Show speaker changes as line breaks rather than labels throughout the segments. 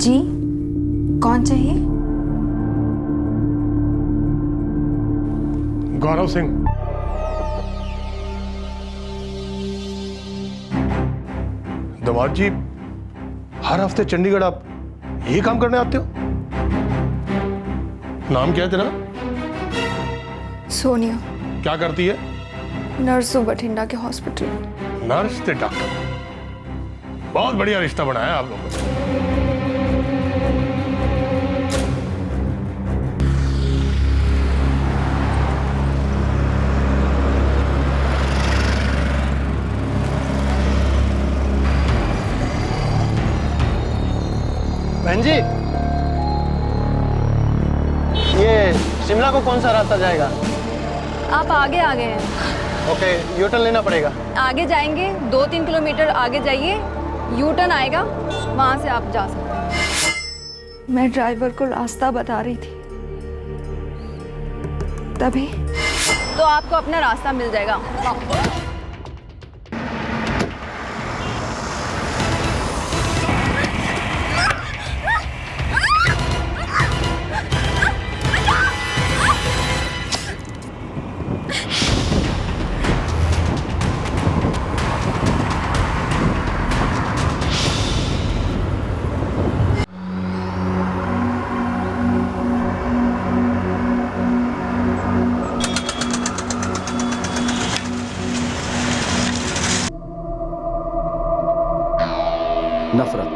जी, कौन चाहिए?
गौरव सिंह। दमाद जी, हर हफ्ते चंडीगढ़ आप यही काम करने आते हो? नाम क्या है तेरा?
सोनिया,
क्या करती है?
नर्स हूँ बठिंडा के हॉस्पिटल।
नर्स ते डॉक्टर, बहुत बढ़िया रिश्ता बनाया आप लोगों ने।
बहन जी, ये शिमला को कौन सा रास्ता जाएगा?
आप आगे आ गए हैं।
ओके, यू टर्न लेना पड़ेगा।
आगे जाएंगे 2-3 किलोमीटर आगे जाइए, यू टर्न आएगा, वहां से आप जा सकते हैं।
मैं ड्राइवर को रास्ता बता रही थी, तभी
तो आपको अपना रास्ता मिल जाएगा।
नफरत।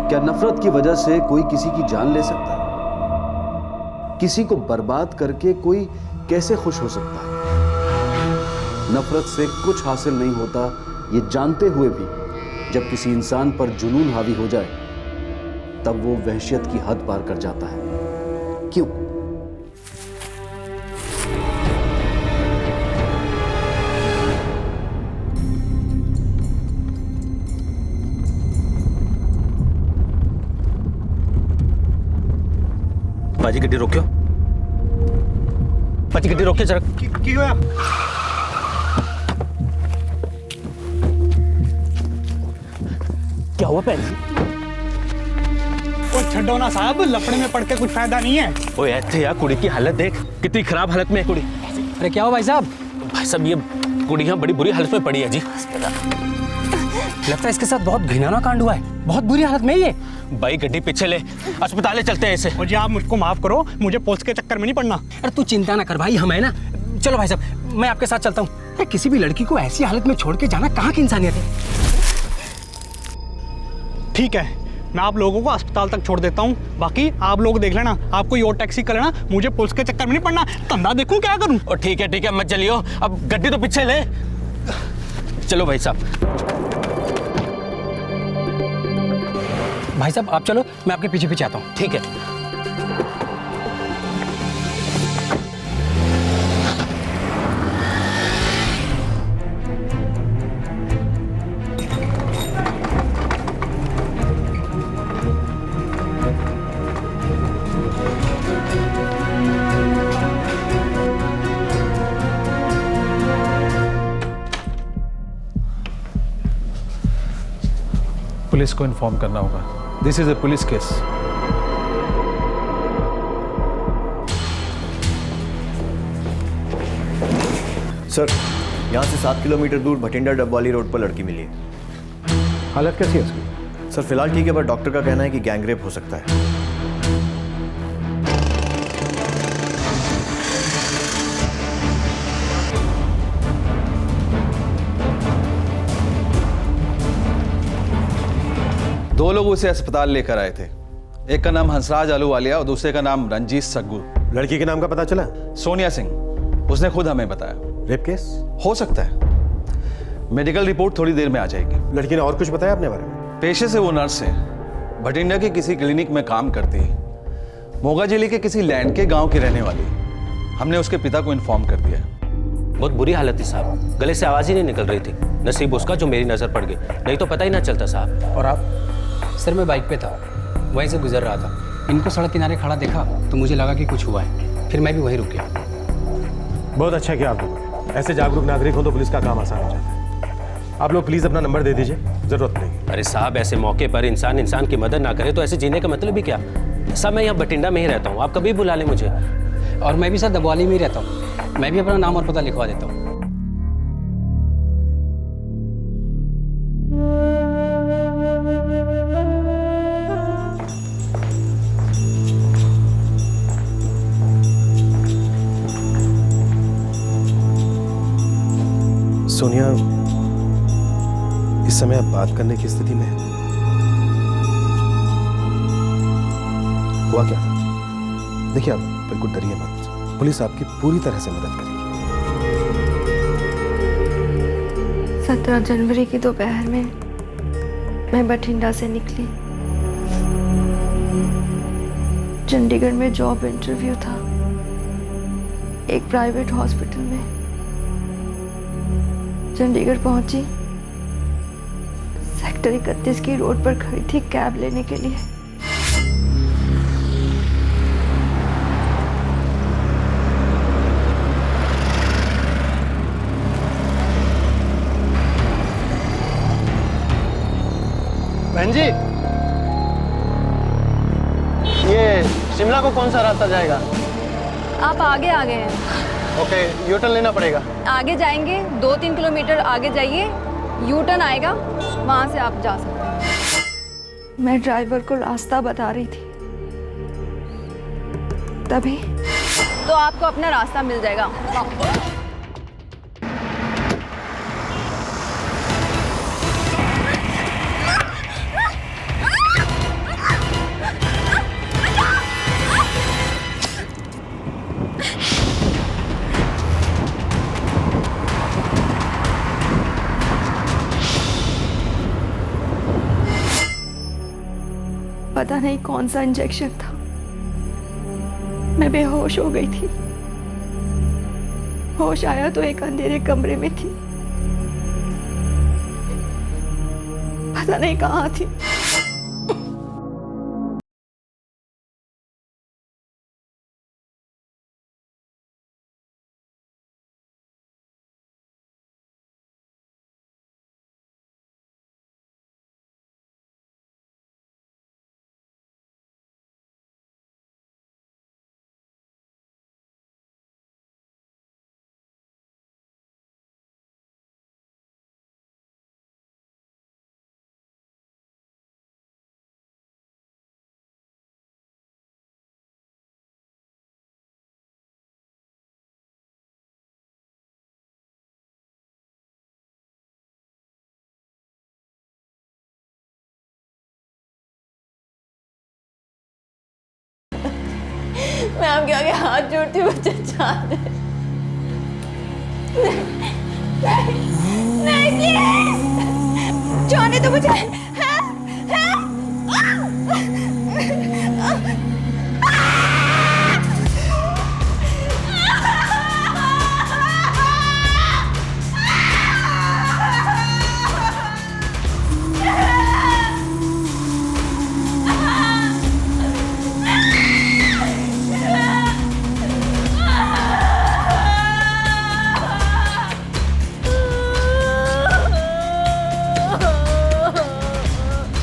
क्या नफरत की वजह से कोई किसी की जान ले सकता है? किसी को बर्बाद करके कोई कैसे खुश हो सकता है? नफरत से कुछ हासिल नहीं होता, ये जानते हुए भी जब किसी इंसान पर जुनून हावी हो जाए तब वो वहशियत की हद पार कर जाता है। क्यों?
बाजी गड्डी रोक्यो, बाजी गड्डी रोक्यो जरा।
की होया?
क्या हुआ भैन जी?
ओ छड्डो ना साहब, लफड़े में पड़ के कुछ फायदा नहीं है।
ओए ऐसे यार, कुड़ी की हालत देख, कितनी खराब हालत में है कुड़ी।
अरे क्या हुआ भाई साहब?
भाई साहब, ये कुड़ियां बड़ी बुरी हालत में पड़ी है जी।
लगता है इसके साथ बहुत घिनौना कांड हुआ है, बहुत बुरी हालत में ये।
भाई गड्डी पीछे ले, अस्पताल चलते हैं इसे।
मुझे आप मुझको माफ करो, मुझे पुलिस के चक्कर में नहीं पड़ना।
अरे तू चिंता ना कर भाई, हम है ना। चलो भाई साहब, मैं आपके साथ चलता हूँ। अरे किसी भी लड़की को ऐसी हालत में छोड़ के जाना कहाँ की इंसानियत है।
ठीक है, मैं आप लोगों को अस्पताल तक छोड़ देता हूँ, बाकी आप लोग देख लेना, आप कोई और टैक्सी कर लेना, मुझे पुलिस के चक्कर में नहीं पड़ना। धंधा देखूं क्या करूँ।
और ठीक है मत चलियो, अब गड्डी तो पीछे ले। चलो भाई साहब।
भाई साहब आप चलो, मैं आपके पीछे पीछे आता हूँ।
ठीक है।
पुलिस को इन्फॉर्म करना होगा। This is a police case.
Sir, यहाँ से 7 किलोमीटर दूर भटिंडा डबवाली रोड पर लड़की मिली है।
हालत कैसी है उसकी?
सर फिलहाल ठीक है, पर डॉक्टर का कहना है कि गैंगरेप हो सकता है।
दो लोग उसे अस्पताल लेकर आए थे। एक का नाम हंसराज आलूवालिया और दूसरे का नाम रंजीत सग्गू।
लड़की के नाम का पता चला?
सोनिया सिंह, उसने खुद हमें बताया।
रेप केस
हो सकता है, मेडिकल रिपोर्ट थोड़ी देर में आ जाएगी।
लड़की ने और कुछ बताया अपने बारे में?
पेशे से वो नर्स है, भटिंडा के किसी क्लिनिक में काम करती है। मोगा जिले के किसी लैंड के गांव की रहने वाली। हमने उसके पिता को इन्फॉर्म कर दिया।
बहुत बुरी हालत थी साहब, गले से आवाज ही नहीं निकल रही थी। नसीब उसका जो मेरी नजर पड़ गई, नहीं तो पता ही ना चलता साहब।
और आप? सर मैं बाइक पे था, वहीं से गुजर रहा था। इनको सड़क किनारे खड़ा देखा तो मुझे लगा कि कुछ हुआ है, फिर मैं भी वहीं रुक गया।
बहुत अच्छा किया आप लोगों ने। ऐसे जागरूक नागरिक हो तो पुलिस का काम आसान हो जाता है। आप लोग प्लीज अपना नंबर दे दीजिए, जरूरत पड़ेगी।
अरे साहब, ऐसे मौके पर इंसान की मदद ना करे तो ऐसे जीने का मतलब ही क्या? साहब मैं यहाँ बठिंडा में ही रहता हूँ, आप कभी बुला लें मुझे।
और मैं भी सर दबवाली में ही रहता हूँ, मैं भी अपना नाम और पता लिखवा देता हूँ।
सोनिया इस समय आप बात करने की स्थिति में है? हुआ क्या? देखिए, आप बिल्कुल डरिए मत, पुलिस आपकी पूरी तरह से मदद करेगी।
17 जनवरी की दोपहर में मैं बठिंडा से निकली। चंडीगढ़ में जॉब इंटरव्यू था, एक प्राइवेट हॉस्पिटल में। चंडीगढ़ पहुंची, सेक्टर 31 की रोड पर खड़ी थी कैब लेने के लिए।
बहन जी, ये शिमला को कौन सा रास्ता जाएगा?
आप आगे आ गए हैं।
ओके, यू टर्न लेना पड़ेगा।
आगे जाएंगे, 2-3 किलोमीटर आगे जाइए, यू टर्न आएगा, वहां से आप जा सकते हैं।
मैं ड्राइवर को रास्ता बता रही थी, तभी
तो आपको अपना रास्ता मिल जाएगा।
पता नहीं कौन सा इंजेक्शन था, मैं बेहोश हो गई थी। होश आया तो एक अंधेरे कमरे में थी, पता नहीं कहाँ थी।
मैं आपके आगे हाथ जोड़ती हूँ, मुझे जान दे। नहीं प्लीज, जाने दो मुझे।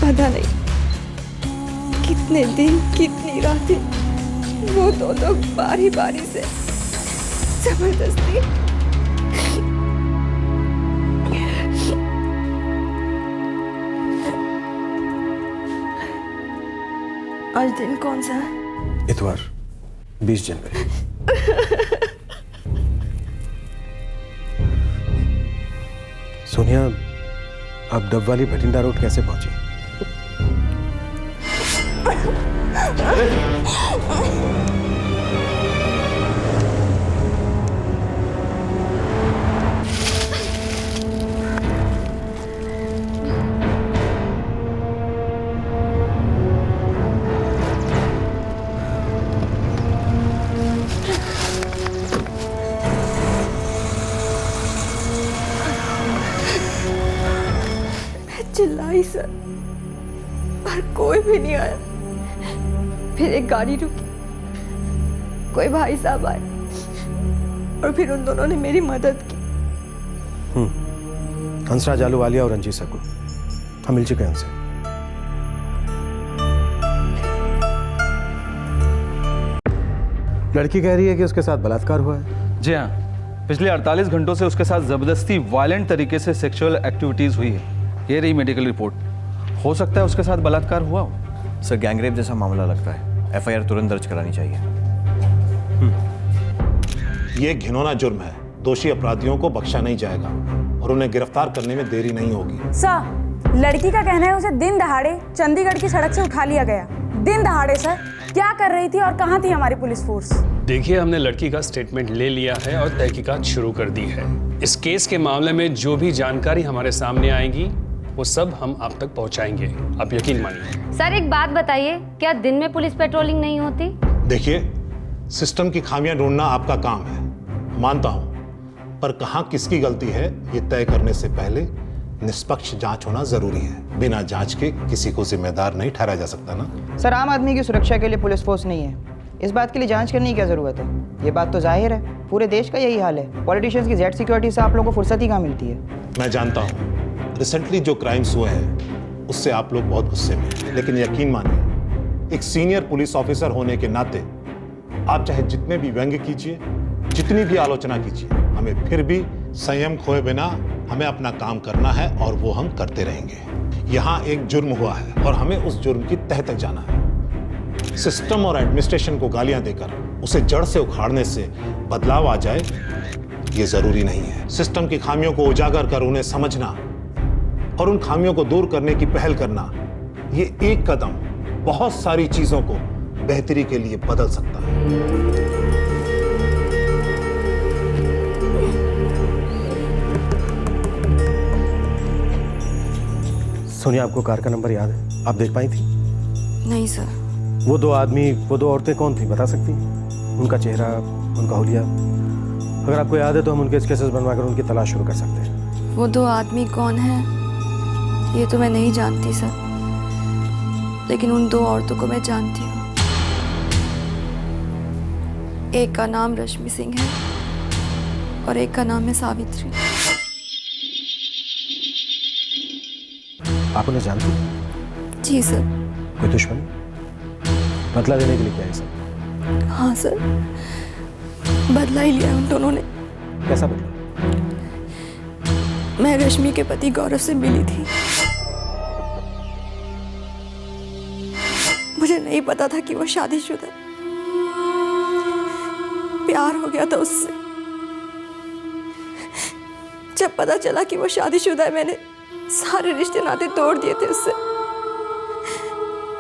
पता नहीं कितने दिन कितनी रातें वो दो लोग बारी बारी से जबरदस्ती आज दिन कौन सा है?
इतवार, 20 जनवरी। सोनिया, आप डबवाली भटिंडा रोड कैसे पहुंची?
चिल्लाई सर, पर कोई भी नहीं आया। फिर एक गाड़ी रुकी, कोई भाई साहब आए और फिर उन दोनों ने मेरी मदद की।
हंसराज आलूवालिया और रंजीत सक्कू, हम मिल चुके हैं उनसे। लड़की कह रही है कि उसके साथ बलात्कार हुआ है।
जी हाँ, पिछले 48 घंटों से उसके साथ जबरदस्ती वायलेंट तरीके से सेक्सुअल एक्टिविटीज हुई है। ये रही मेडिकल रिपोर्ट। हो सकता है उसके साथ बलात्कार हुआ हो।
सर गैंगरेप जैसा मामला लगता है, एफआईआर तुरंत दर्ज करानी चाहिए।
ये घिनौना जुर्म है, दोषी अपराधियों को बख्शा नहीं जाएगा और उन्हें गिरफ्तार करने में देरी नहीं होगी।
सर, लड़की का कहना है उसे दिन दहाड़े चंडीगढ़ की सड़क से उठा लिया गया। दिन दहाड़े सर, क्या कर रही थी और कहाँ थी हमारी पुलिस फोर्स?
देखिए, हमने लड़की का स्टेटमेंट ले लिया है और तहकीकात शुरू कर दी है। इस केस के मामले में जो भी जानकारी हमारे सामने आएगी वो सब हम आप तक पहुंचाएंगे, आप यकीन मानिए।
सर एक बात बताइए, क्या दिन में पुलिस पेट्रोलिंग नहीं होती?
देखिए, सिस्टम की खामियां ढूंढना आपका काम है, मानता हूं, पर कहां किसकी गलती है ये तय करने से पहले निष्पक्ष जांच होना जरूरी है। बिना जांच के किसी को जिम्मेदार नहीं ठहराया जा सकता ना।
सर, आम आदमी की सुरक्षा के लिए पुलिस फोर्स नहीं है, इस बात के लिए जांच करने की क्या जरूरत है? ये बात तो जाहिर है, पूरे देश का यही हाल है। पॉलिटिशियंस की जेड सिक्योरिटी से आप लोगों को फुर्सत ही कहाँ मिलती है?
मैं जानता हूं रिसेंटली जो क्राइम्स हुए हैं उससे आप लोग बहुत गुस्से में हैं, लेकिन यकीन मानिए, एक सीनियर पुलिस ऑफिसर होने के नाते आप चाहे जितने भी व्यंग्य कीजिए, जितनी भी आलोचना कीजिए, हमें फिर भी संयम खोए बिना हमें अपना काम करना है और वो हम करते रहेंगे। यहाँ एक जुर्म हुआ है और हमें उस जुर्म की तह तक जाना है। सिस्टम और एडमिनिस्ट्रेशन को गालियां देकर उसे जड़ से उखाड़ने से बदलाव आ जाए, ये जरूरी नहीं है। सिस्टम की खामियों को उजागर कर उन्हें समझना और उन खामियों को दूर करने की पहल करना, ये एक कदम बहुत सारी चीजों को बेहतरी के लिए बदल सकता है।
सोनिया, आपको कार का नंबर याद है? आप देख पाई थी?
नहीं सर।
वो दो औरतें कौन थी, बता सकती हैं? उनका चेहरा, उनका हुलिया? अगर आपको याद है तो हम उनके स्केचेस बनवाकर उनकी तलाश शुरू कर सकते हैं।
वो दो आदमी कौन है ये तो मैं नहीं जानती सर, लेकिन उन दो औरतों को मैं जानती हूँ। एक का नाम रश्मि सिंह है और एक का नाम है सावित्री।
आप उन्हें जानती हैं?
जी सर।
कोई दुश्मन? बदला देने के लिए क्या है सर?
हाँ सर, बदला ही लिया उन दोनों ने।
कैसा बदला?
मैं रश्मि के पति गौरव से मिली थी। मुझे नहीं पता था कि वो शादीशुदा। प्यार हो गया था उससे। जब पता चला कि वो शादीशुदा है, मैंने सारे रिश्ते नाते तोड़ दिए थे उससे।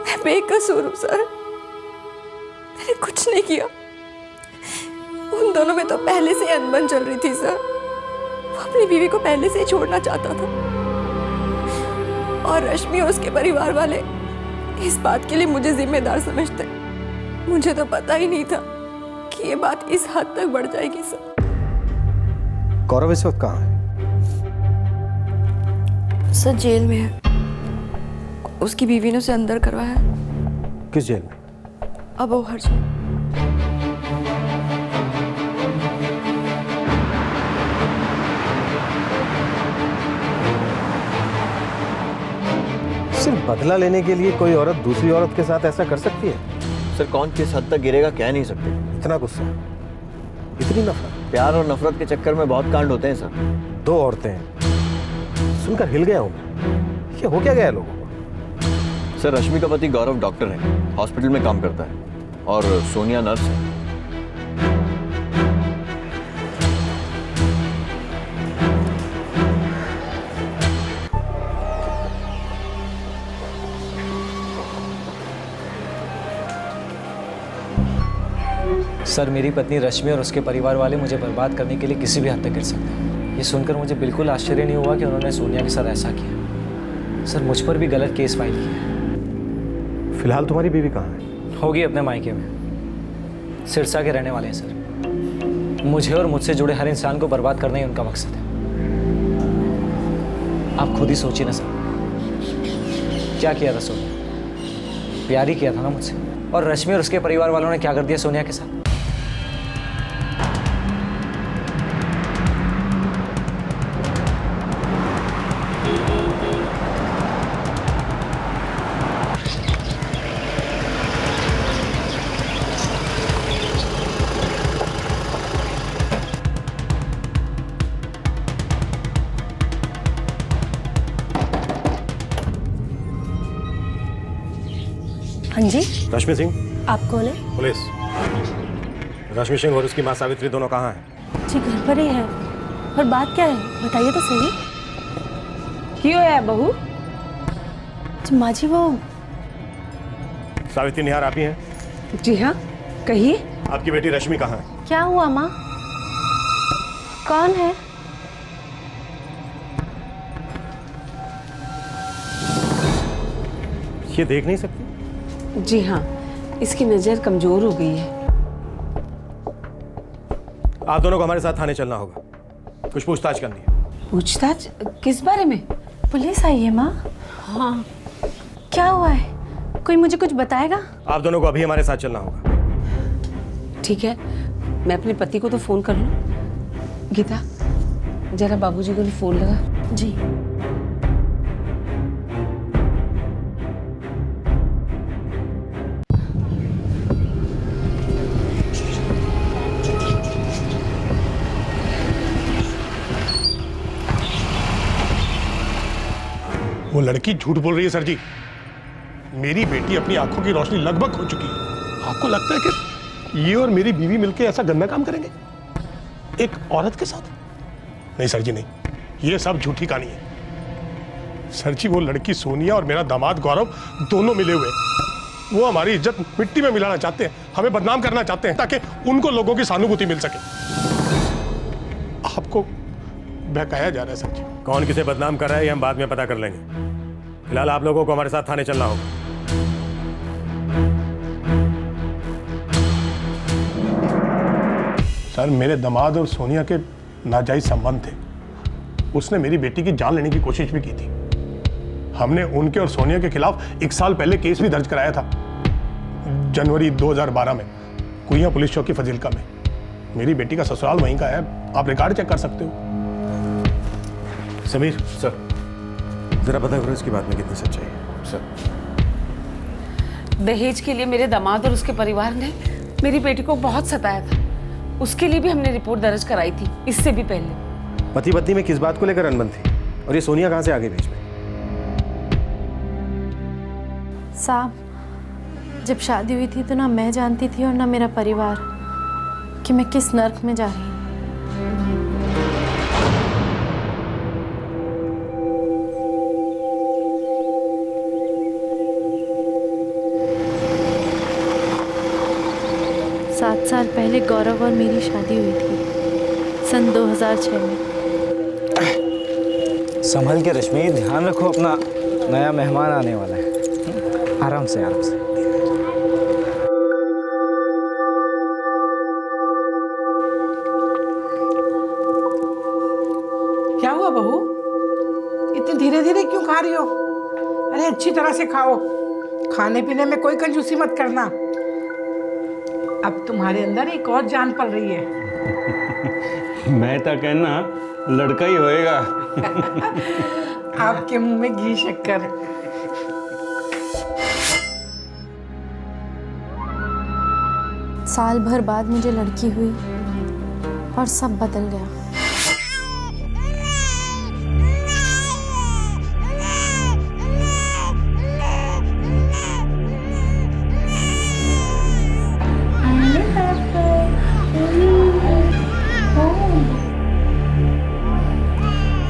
मैं बेकसूर हूं सर, मैंने कुछ नहीं किया। उन दोनों में तो पहले से अनबन चल रही थी सर। वो अपनी बीवी को पहले से ही छोड़ना चाहता था और रश्मि और उसके परिवार वाले इस बात के लिए मुझे जिम्मेदार समझते। मुझे तो पता ही नहीं था कि ये बात इस हद तक बढ़ जाएगी सर।
गौरव इस वक्त कहाँ है?
सर जेल में है। उसकी बीवी ने उसे अंदर करवाया।
किस जेल में?
अबोहर जेल।
सिर्फ बदला लेने के लिए कोई औरत दूसरी औरत के साथ ऐसा कर सकती है?
सर कौन किस हद तक गिरेगा कह नहीं सकते।
इतना गुस्सा, इतनी नफरत?
प्यार और नफरत के चक्कर में बहुत कांड होते हैं सर।
दो औरतें हैं, सुनकर हिल गया हूं मैं। ये हो क्या गया लोगों को?
सर रश्मि का पति गौरव डॉक्टर है, हॉस्पिटल में काम करता है और सोनिया नर्स है।
सर मेरी पत्नी रश्मि और उसके परिवार वाले मुझे बर्बाद करने के लिए किसी भी हद तक गिर सकते हैं। ये सुनकर मुझे बिल्कुल आश्चर्य नहीं हुआ कि उन्होंने सोनिया के साथ ऐसा किया। सर मुझ पर भी गलत केस फाइल किया।
फिलहाल तुम्हारी बीवी कहाँ है?
होगी अपने मायके में। सिरसा के रहने वाले हैं सर। मुझे और मुझसे जुड़े हर इंसान को बर्बाद करना ही उनका मकसद है। आप खुद ही सोचिए ना सर, क्या किया था सोनिया? प्यार ही किया था ना मुझसे। और रश्मि और उसके परिवार वालों ने क्या कर दिया सोनिया के साथ?
हाँ जी,
रश्मि सिंह।
आप कौन है?
पुलिस। रश्मि सिंह और उसकी माँ सावित्री दोनों कहाँ हैं?
जी घर पर ही है। और बात क्या है, बताइए तो सही।
क्यों है बहू?
जी माँ जी, वो
सावित्री निहार आप ही हैं?
जी हाँ, कहिए।
आपकी बेटी रश्मि कहाँ है?
क्या हुआ माँ? कौन है?
ये देख नहीं सकती?
जी हाँ, इसकी नजर कमजोर हो गई है।
आप दोनों को हमारे साथ थाने चलना होगा, कुछ पूछताछ करनी है।
पूछताछ किस बारे में?
पुलिस आई है माँ।
हाँ।
क्या हुआ है? कोई मुझे कुछ बताएगा?
आप दोनों को अभी हमारे साथ चलना होगा।
ठीक है, मैं अपने पति को तो फोन कर लूं। गीता, जरा बाबूजी को फोन लगा।
जी।
वो लड़की झूठ बोल रही है सर जी। मेरी बेटी अपनी आंखों की रोशनी लगभग खो चुकी है। आपको लगता है कि ये और मेरी बीवी मिलकर ऐसा गंदा काम करेंगे एक औरत के साथ? नहीं सर जी, नहीं, ये सब झूठी कहानी है। सर जी, वो लड़की सोनिया और मेरा दामाद गौरव दोनों मिले हुए, वो हमारी इज्जत मिट्टी में मिलाना चाहते हैं, हमें बदनाम करना चाहते हैं ताकि उनको लोगों की सहानुभूति मिल सके। आपको बहकाया जा रहा है सर जी।
कौन किसे बदनाम कर रहा है ये हम बाद में पता कर लेंगे। फिलहाल आप लोगों को हमारे साथ थाने चलना होगा।
सर, मेरे दामाद और सोनिया के नाजायज संबंध थे। उसने मेरी बेटी की जान लेने की कोशिश भी की थी। हमने उनके और सोनिया के खिलाफ 1 साल पहले केस भी दर्ज कराया था, जनवरी 2012 में, कुइयां पुलिस चौकी फजीलका में। मेरी बेटी का ससुराल वहीं का है, आप रिकॉर्ड चेक कर सकते हो।
समीर सर, जरा पता करो इसकी बात में कितनी सच्चाई है। सर,
दहेज के लिए मेरे दामाद और उसके परिवार ने मेरी बेटी को बहुत सताया था। उसके लिए भी हमने रिपोर्ट दर्ज कराई थी, इससे भी पहले।
पति पत्नी में किस बात को लेकर अनबन थी? और ये सोनिया कहाँ से आगे बीच में?
साहब, जब शादी हुई थी तो ना मैं जानती थी और ना मेरा परिवार कि मैं किस नर्क में जा रही हूँ। सात साल पहले गौरव और मेरी शादी हुई थी, सन 2006 में।
संभल के रश्मि, ध्यान रखो अपना, नया मेहमान आने वाला है। आराम से आराम से।
क्या हुआ बहू, इतनी धीरे धीरे क्यों खा रही हो? अरे अच्छी तरह से खाओ, खाने पीने में कोई कंजूसी मत करना। अब तुम्हारे अंदर एक और जान पल रही है।
मैं तो कहना लड़का ही होएगा।
आपके मुंह में घी शक्कर।
साल भर बाद मुझे लड़की हुई और सब बदल गया।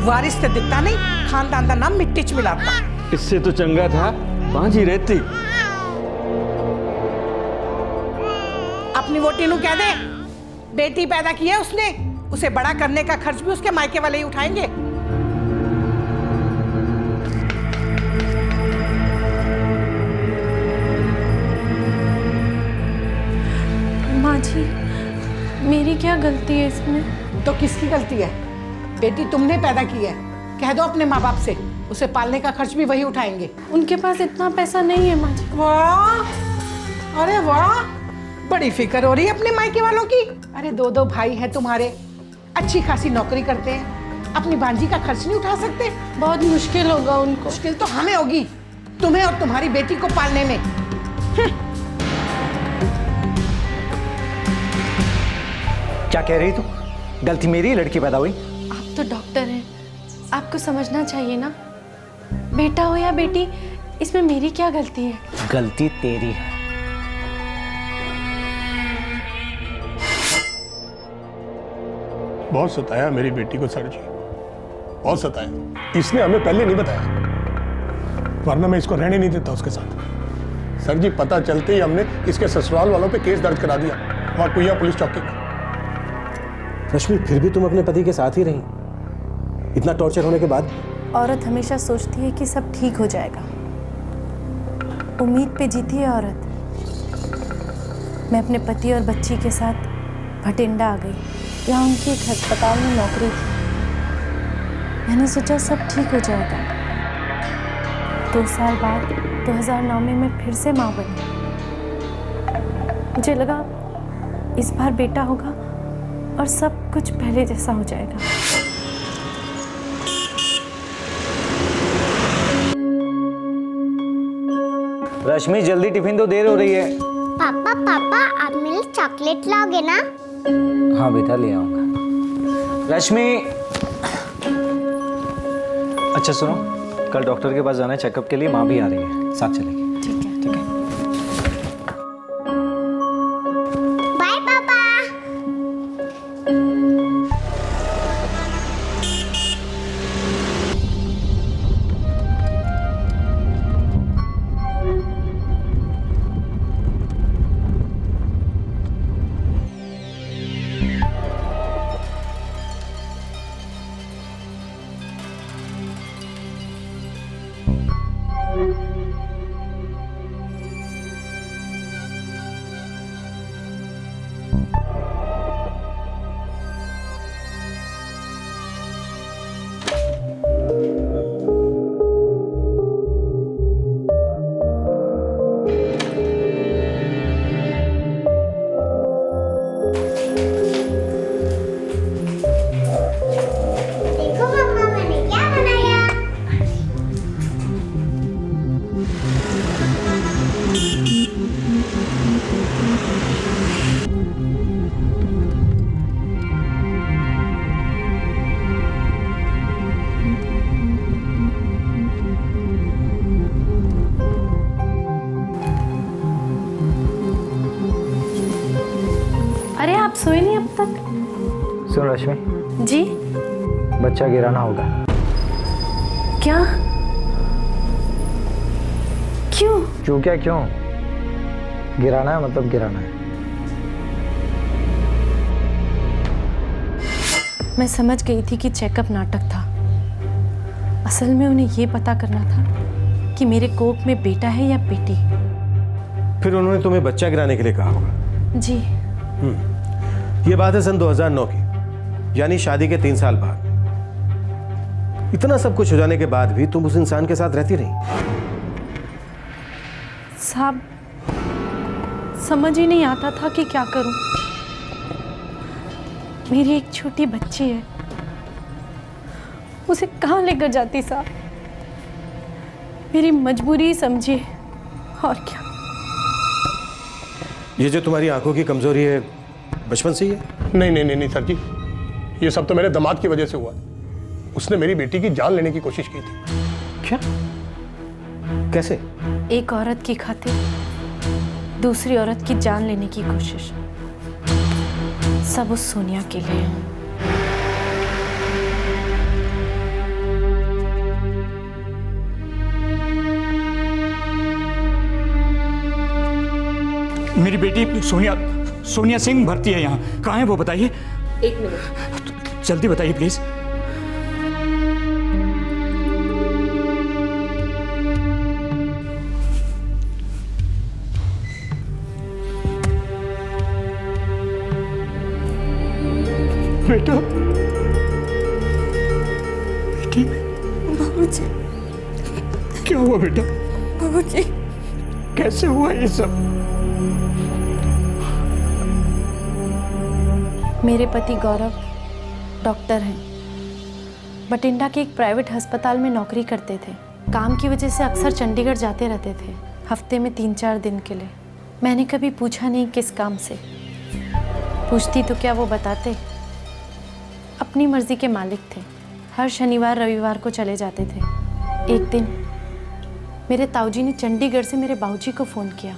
वारिस तो दिखता नहीं, खानदान का नाम मिट्टी च मिलाता।
इससे तो चंगा था पांजी रहती।
अपनी वोटी नू कह दे, बेटी पैदा की है उसने, उसे बड़ा करने का खर्च भी उसके मायके वाले ही उठाएंगे।
माँ जी, मेरी क्या गलती है इसमें?
तो किसकी गलती है? बेटी तुमने पैदा की है, कह दो अपने माँ बाप से, उसे पालने का खर्च भी वही उठाएंगे।
उनके पास इतना पैसा नहीं है माँ जी।
वाह, अरे वाह, बड़ी फिक्र हो रही है अपने मायके वालों की। अरे 2 भाई हैं तुम्हारे, अच्छी खासी नौकरी करते हैं, अपनी भांजी का खर्च नहीं उठा सकते?
बहुत मुश्किल होगा उनको।
मुश्किल तो हमें होगी, तुम्हें और तुम्हारी बेटी को पालने में।
क्या कह रही तू? गलती मेरी, लड़की पैदा हुई।
आप तो डॉक्टर हैं, आपको समझना चाहिए ना। बेटा हो या बेटी, इसमें मेरी क्या गलती है?
गलती तेरी है।
बहुत सताया मेरी बेटी को सर जी, बहुत सताया। इसने हमें पहले नहीं बताया, वरना मैं इसको रहने नहीं देता उसके साथ। सर जी पता चलते ही हमने इसके ससुराल वालों पे केस दर्ज करा दिया, वहां कुइया पुलिस चौकी में।
रश्मि, फिर भी तुम अपने पति के साथ ही रही इतना टॉर्चर होने के बाद?
औरत हमेशा सोचती है कि सब ठीक हो जाएगा। उम्मीद पे जीती है औरत। मैं अपने पति और बच्ची के साथ भटिंडा आ गई। यहाँ उनकी एक अस्पताल में नौकरी थी। मैंने सोचा सब ठीक हो जाएगा। 2 साल बाद 2009 में मैं फिर से माँ बनी। मुझे लगा इस बार बेटा होगा और सब कुछ पहले जैसा हो जाएगा।
रश्मि, जल्दी टिफिन दो, देर हो रही है।
पापा पापा आप मेरे लिए चॉकलेट लाओगे ना?
हाँ बेटा, ले आऊंगा। रश्मि, अच्छा सुनो, कल डॉक्टर के पास जाना है चेकअप के लिए। माँ भी आ रही है, साथ चलेगी।
ठीक है।
ठीक है।
बाय पापा।
अरे आप सोए नहीं अब तक?
सुन रश्मि
जी।
बच्चा गिराना होगा।
क्या? क्यों?
क्यों क्या क्यों? गिराना है मतलब गिराना है।
मैं समझ गई थी कि चेकअप नाटक था। असल में उन्हें ये पता करना था कि मेरे कोख में बेटा है या बेटी।
फिर उन्होंने तुम्हें बच्चा गिराने के लिए कहा होगा।
जी।
ये बात है सन 2009 की, यानी शादी के 3 साल बाद। इतना सब कुछ हो जाने के बाद भी तुम उस इंसान के साथ रहती रही।
साहब, समझ ही नहीं आता था कि क्या करूं। मेरी एक छोटी बच्ची है, उसे कहाँ लेकर जाती साहब? मेरी मजबूरी समझिए, और क्या।
ये जो तुम्हारी आंखों की कमजोरी है बचपन से ही है?
नहीं नहीं नहीं नहीं सर जी, ये सब तो मेरे दामाद की वजह से हुआ। उसने मेरी बेटी की जान लेने की कोशिश की थी।
क्या? कैसे?
एक औरत की खातिर दूसरी औरत की जान लेने की कोशिश, सब उस सोनिया के लिए।
मेरी बेटी सोनिया सिंह भर्ती है यहाँ। कहाँ है वो बताइए?
1 मिनट।
जल्दी बताइए प्लीज।
बेटा, बेटी,
बाबूजी।
क्या हुआ बेटा?
बाबूजी,
कैसे हुआ ये सब?
मेरे पति गौरव डॉक्टर हैं। बठिंडा के एक प्राइवेट अस्पताल में नौकरी करते थे। काम की वजह से अक्सर चंडीगढ़ जाते रहते थे, हफ्ते में 3-4 दिन के लिए। मैंने कभी पूछा नहीं किस काम से। पूछती तो क्या वो बताते। अपनी मर्जी के मालिक थे। हर शनिवार रविवार को चले जाते थे। एक दिन मेरे ताऊजी ने चंडीगढ़ से मेरे बाबूजी को फ़ोन किया।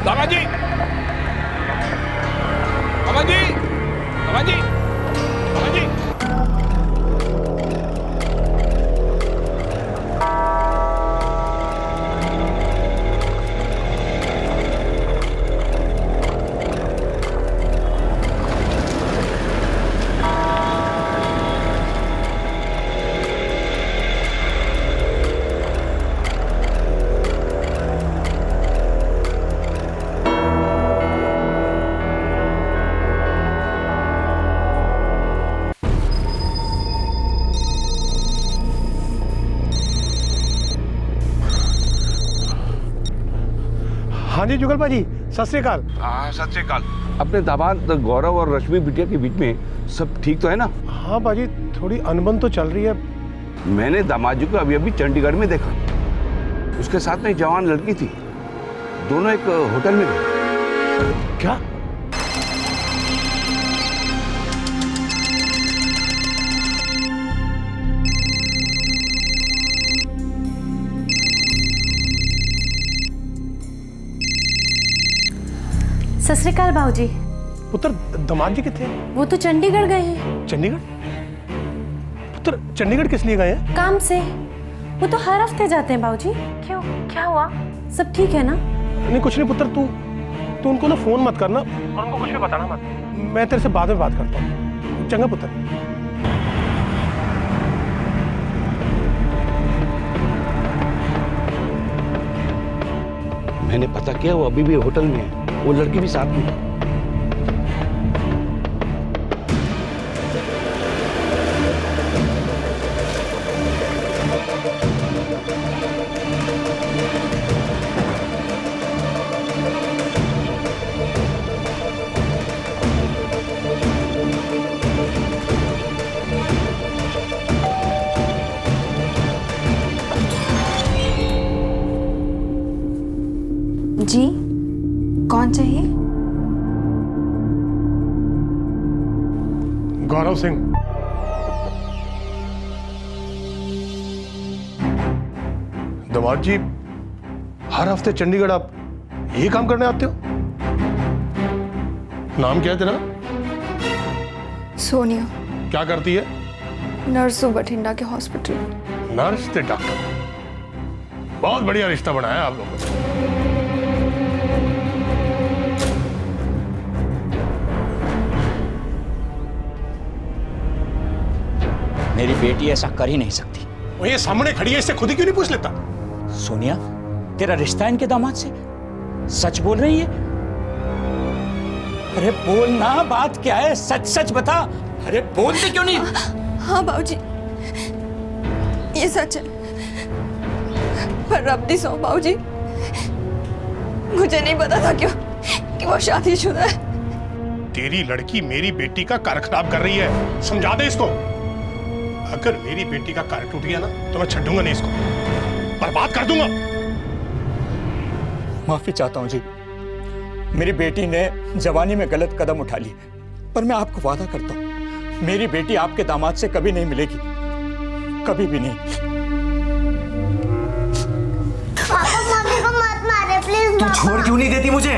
दामाजी, दामाजी, दामाजी, दामाजी।
हाँ जी जुगल भाजी, सत श्री अकाल।
हाँ सत श्री अकाल। अपने दामाद गौरव और रश्मि बिटिया के बीच में सब ठीक तो है ना?
हाँ बाजी, थोड़ी अनबन तो चल रही है।
मैंने दामाद जी को अभी अभी चंडीगढ़ में देखा। उसके साथ में एक जवान लड़की थी। दोनों एक होटल में गए।
क्या?
सत श्री अकाल बाबूजी।
पुत्र दामाद जी कितने?
वो तो चंडीगढ़ गए हैं।
चंडीगढ़? पुत्र चंडीगढ़ किस लिए गए हैं?
काम से। वो तो हर हफ्ते जाते हैं बाबूजी। क्यों, क्या हुआ? सब ठीक है ना?
नहीं कुछ नहीं पुत्र, तू उनको ना फोन मत करना और उनको कुछ भी बताना मत। मैं तेरे से बाद में बात करता हूँ। चंगा पुत्र।
मैंने पता किया वो अभी भी होटल में है। वो लड़की भी साथ में है।
जी, कौन चाहिए?
गौरव सिंह। दामाद जी, हर हफ्ते चंडीगढ़ आप यही काम करने आते हो? नाम क्या है तेरा?
सोनिया।
क्या करती है?
नर्स हूँ बठिंडा के हॉस्पिटल।
नर्स ते डॉक्टर, बहुत बढ़िया रिश्ता बनाया आप लोगों ने।
मेरी बेटी ऐसा कर ही नहीं सकती।
वो ये सामने खड़ी है, इससे खुद ही क्यों नहीं पूछ लेता?
सोनिया, तेरा रिश्ता इनके दामाद से? सच बोल रही है? अरे बोलना, बात क्या है? सच सच बता। अरे बोलते क्यों नहीं?
हाँ बाबूजी, ये सच है। पर रब दी सौ बाबूजी, मुझे नहीं पता था क्यों कि वो शादीशुदा है।
तेरी लड़की मेरी बेटी का कार खराब कर रही है, समझा दे इसको। अगर मेरी बेटी का कार टूट गया ना तो मैं छड्डूंगा नहीं इसको, बर्बाद कर दूंगा।
माफी चाहता हूं जी। मेरी बेटी ने जवानी में गलत कदम उठा लिए, पर मैं आपको वादा करता हूं मेरी बेटी आपके दामाद से कभी नहीं मिलेगी, कभी भी नहीं।
पापा मम्मी को मत मारे प्लीज।
तू छोड़ क्यों नहीं देती मुझे?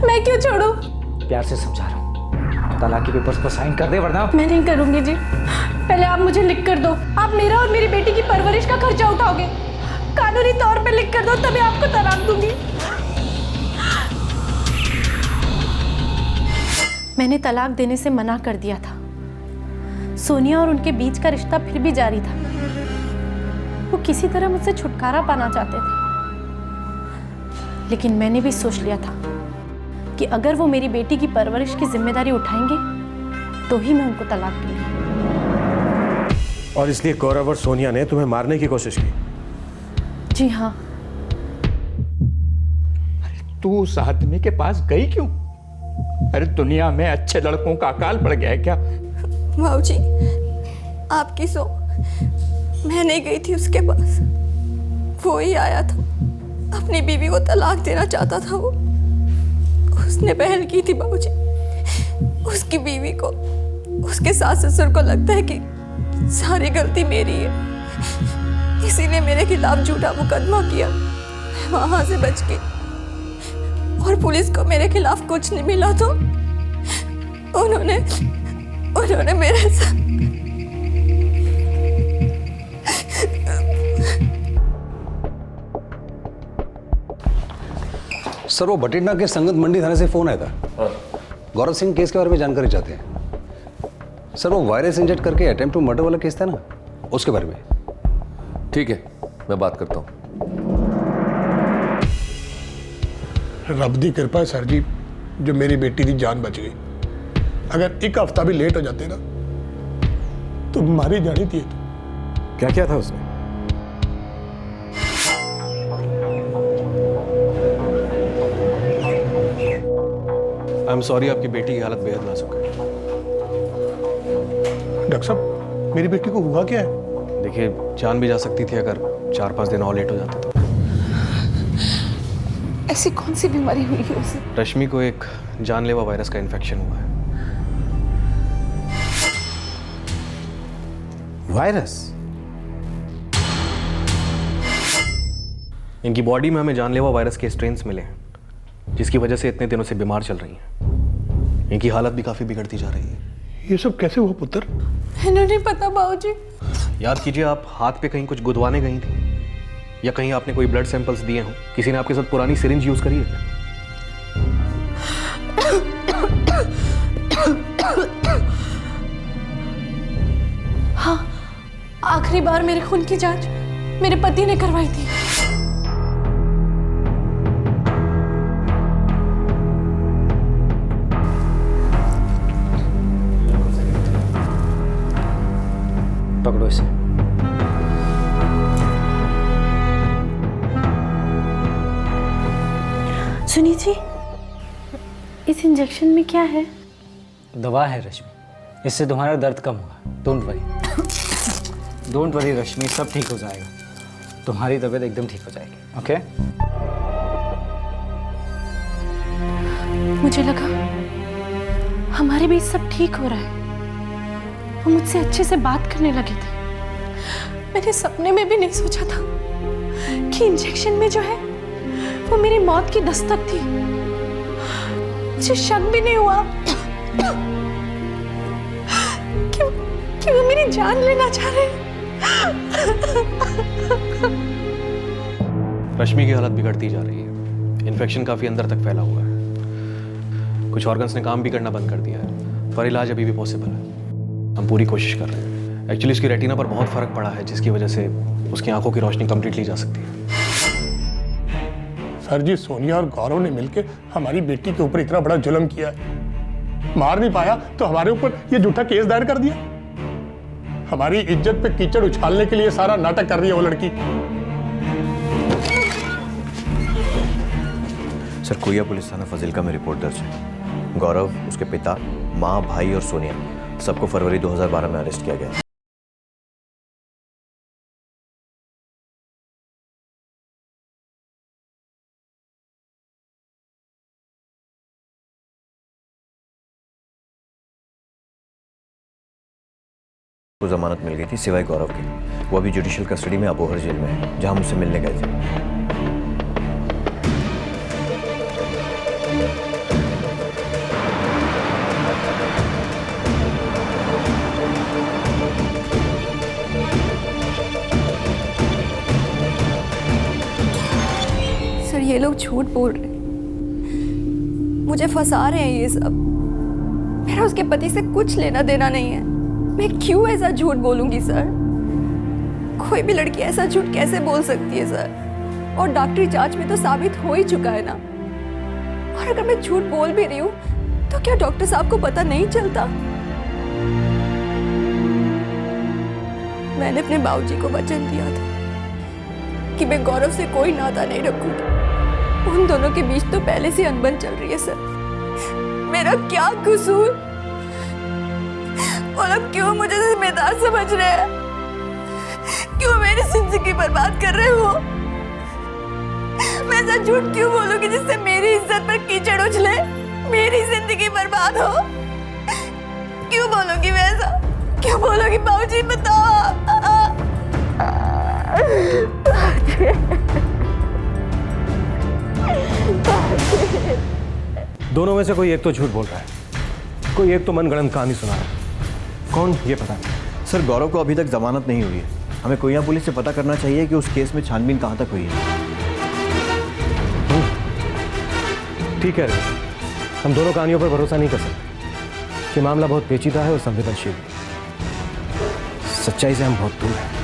मैं क्यों छोड़ूं?
प्यार से समझा रहा हूँ, तलाक के पेपर्स पर साइन कर दे वरना।
मैं नहीं करूंगी जी। पहले आप मुझे लिख कर दो। आप मेरा और मेरी बेटी की परवरिश का खर्चा उठाओगे। कानूनी तौर पे लिख कर दो, तभी आपको तलाक दूंगी। मैंने तलाक देने से मना कर दिया था। सोनिया और उनके बीच का रिश्ता फिर भी जारी था। वो किसी तरह मुझसे छुटकारा पाना चाहते थे, लेकिन मैंने भी सोच लिया था कि अगर वो मेरी बेटी की परवरिश की जिम्मेदारी उठाएंगे तो ही मैं उनको तलाक दूंगी।
और इसलिए गौरव और सोनिया ने तुम्हें मारने की कोशिश की?
जी हाँ।
तू उस आदमी के पास गई क्यों? अरे दुनिया में अच्छे लड़कों का अकाल पड़ गया है क्या?
बाबूजी, आपकी सो मैं नहीं गई थी उसके पास, वो ही आया था। अपनी बीवी को तलाक देना चाहता था वो। उसने पहल की थी बाबूजी। उसकी बीवी को, उसके सास ससुर को लगता है कि सारी गलती मेरी है, इसीलिए मेरे खिलाफ झूठा मुकदमा किया। मैं वहां से बच गई और पुलिस को मेरे खिलाफ कुछ नहीं मिला तो उन्होंने मेरे साथ
सर, वो बठिंडा के संगत मंडी थाने से फोन आया था। गौरव सिंह केस के बारे में जानकारी चाहते हैं। सर, वो वायरस इंजेक्ट करके अटेम्प्ट टू मर्डर वाला केस था ना, उसके बारे में।
ठीक है, मैं बात करता हूँ।
रब दी कृपा है सर जी, जो मेरी बेटी की जान बच गई। अगर एक हफ्ता भी लेट हो जाते ना तो मारी जानी थी।
क्या क्या था उसने?
आई एम सॉरी, आपकी बेटी की हालत बेहद नाजुक है।
डॉक्टर साहब, मेरी बेटी को हुआ क्या है?
देखिए, जान भी जा सकती थी अगर 4-5 दिन और लेट हो जाते तो।
ऐसी कौन सी बीमारी हुई है उसे?
रश्मि को एक जानलेवा वायरस का इन्फेक्शन हुआ है।
वायरस?
इनकी बॉडी में हमें जानलेवा वायरस के स्ट्रेन्स मिले हैं, जिसकी वजह से इतने दिनों से बीमार चल रही हैं। इनकी हालत भी काफी बिगड़ती जा रही है।
ये सब कैसे हुआ पुत्र?
मैंने नहीं पता बाबूजी।
याद कीजिए, आप हाथ पे कहीं कुछ गुदवाने गई थी या कहीं आपने कोई ब्लड सैंपल्स दिए हों? किसी ने आपके साथ पुरानी सिरिंज यूज करी है?
हाँ, आखिरी बार मेरे खून की जांच मेरे पति ने करवाई थी।
पकड़ो इसे।
सुनिए जी, इस इंजेक्शन में क्या है?
दवा है रश्मि, इससे तुम्हारा दर्द कम होगा। डोंट वरी, डोंट वरी रश्मि, सब ठीक हो जाएगा। तुम्हारी तबीयत एकदम ठीक हो जाएगी। ओके?
मुझे लगा हमारे बीच सब ठीक हो रहा है। वो मुझसे अच्छे से बात करने लगे थे। मैंने सपने में भी नहीं सोचा था कि इंजेक्शन में जो है वो मेरी मौत की दस्तक थी। मुझे शक भी नहीं हुआ कि वो मेरी जान लेना चाह रहे हैं।
रश्मि की हालत बिगड़ती जा रही है। इन्फेक्शन काफी अंदर तक फैला हुआ है। कुछ ऑर्गन्स ने काम भी करना बंद कर दिया है, पर इलाज अभी भी पॉसिबल है। हम पूरी कोशिश कर रहे हैं। एक्चुअली उसकी रेटिना पर बहुत फर्क पड़ा है, जिसकी वजह से उसकी आंखों की रोशनी कंप्लीटली जा सकती है।
सर जी, सोनिया और गौरव ने मिलकर हमारी बेटी के ऊपर इतना बड़ा जुल्म किया है। मार नहीं पाया तो हमारे ऊपर ये झूठा केस दायर कर दिया। हमारी इज्जत पे कीचड़ उछालने के लिए सारा नाटक कर रही है वो लड़की।
सर, कोया पुलिस थाना फाजिल्का में रिपोर्ट दर्ज है। गौरव, उसके पिता, माँ, भाई और सोनिया सबको फरवरी 2012 में अरेस्ट किया गया। को जमानत मिल गई थी सिवाय गौरव की। वो अभी जुडिशियल कस्टडी में अबोहर जेल में है, जहां मुझसे मिलने गए थे।
सर, ये लोग झूठ बोल रहे, मुझे फंसा रहे हैं ये सब। मेरा उसके पति से कुछ लेना देना नहीं है। मैं क्यों ऐसा झूठ बोलूंगी सर? कोई भी लड़की ऐसा झूठ कैसे बोल सकती है सर? और डॉक्टरी जांच में तो साबित हो ही चुका है ना। और अगर मैं झूठ बोल भी रही हूँ तो क्या डॉक्टर साहब को पता नहीं चलता? मैंने अपने बाबूजी को वचन दिया था कि मैं गौरव से कोई नाता नहीं रखूंगी। उन दोनों के बीच तो पहले से अनबन चल रही है सर। मैं मेरा क्या कसूर? वो लोग क्यों मुझे जिम्मेदार समझ रहे हैं? क्यों मेरी जिंदगी बर्बाद कर रहे हो? मैं ऐसा झूठ क्यों बोलूंगी जिससे मेरी इज्जत पर कीचड़ उछले, मेरी जिंदगी बर्बाद हो? क्यों बोलूंगी मैं ऐसा? क्यों बोलूंगी? बाबूजी बताओ।
दोनों में से कोई एक तो झूठ बोल रहा है, कोई एक तो मनगढ़ंत कहानी सुना रहा है। कौन, ये पता नहीं।
सर गौरव को अभी तक जमानत नहीं हुई है। हमें कोयना पुलिस से पता करना चाहिए कि उस केस में छानबीन कहाँ तक हुई है।
ठीक है, हम दोनों कहानियों पर भरोसा नहीं कर सकते। ये मामला बहुत पेचीदा है और संवेदनशील। सच्चाई से हम बहुत दूर हैं।